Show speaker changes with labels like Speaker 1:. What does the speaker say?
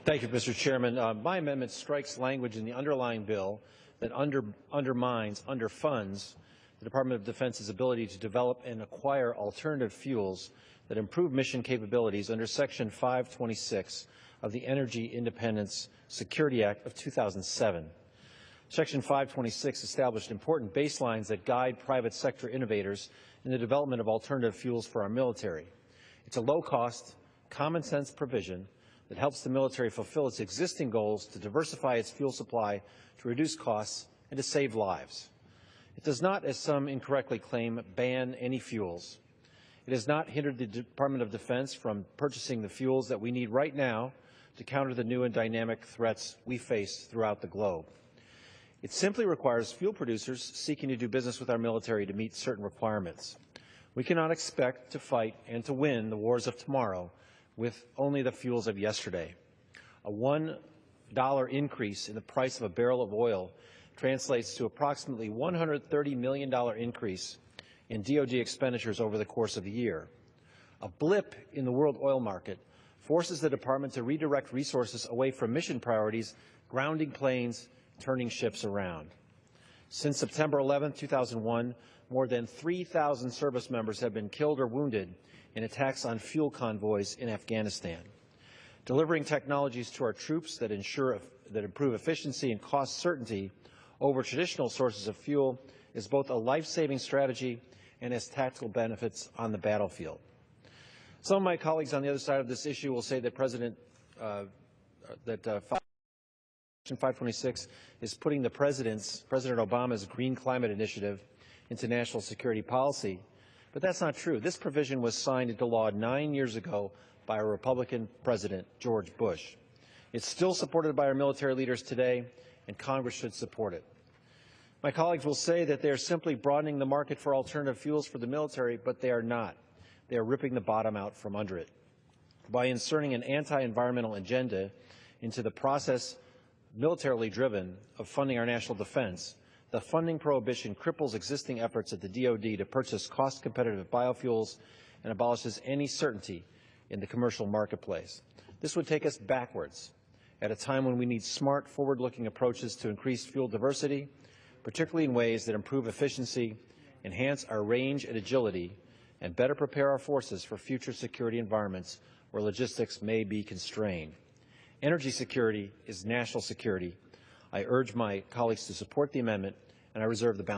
Speaker 1: Thank you, Mr. Chairman. My amendment strikes language in the underlying bill that underfunds the Department of Defense's ability to develop and acquire alternative fuels that improve mission capabilities under Section 526 of the Energy Independence Security Act of 2007. Section 526 established important baselines that guide private sector innovators in the development of alternative fuels for our military. It's a low-cost, common-sense provision that helps the military fulfill its existing goals to diversify its fuel supply, to reduce costs, and to save lives. It does not, as some incorrectly claim, ban any fuels. It has not hindered the Department of Defense from purchasing the fuels that we need right now to counter the new and dynamic threats we face throughout the globe. It simply requires fuel producers seeking to do business with our military to meet certain requirements. We cannot expect to fight and to win the wars of tomorrow with only the fuels of yesterday. A $1 increase in the price of a barrel of oil translates to approximately $130 million increase in DOD expenditures over the course of a year. A blip in the world oil market forces the Department to redirect resources away from mission priorities, grounding planes, turning ships around. Since September 11, 2001, more than 3,000 service members have been killed or wounded in attacks on fuel convoys in Afghanistan. Delivering technologies to our troops that improve efficiency and cost certainty over traditional sources of fuel is both a life-saving strategy and has tactical benefits on the battlefield. Some of my colleagues on the other side of this issue will say that Section 526 is putting President Obama's Green Climate Initiative into national security policy, but that's not true. This provision was signed into law 9 years ago by a Republican President, George Bush. It's still supported by our military leaders today, and Congress should support it. My colleagues will say that they are simply broadening the market for alternative fuels for the military, but they are not. They are ripping the bottom out from under it. By inserting an anti-environmental agenda into the process militarily driven of funding our national defense, the funding prohibition cripples existing efforts at the DOD to purchase cost-competitive biofuels and abolishes any certainty in the commercial marketplace. This would take us backwards at a time when we need smart, forward-looking approaches to increase fuel diversity, particularly in ways that improve efficiency, enhance our range and agility, and better prepare our forces for future security environments where logistics may be constrained. Energy security is national security. I urge my colleagues to support the amendment, and I reserve the balance.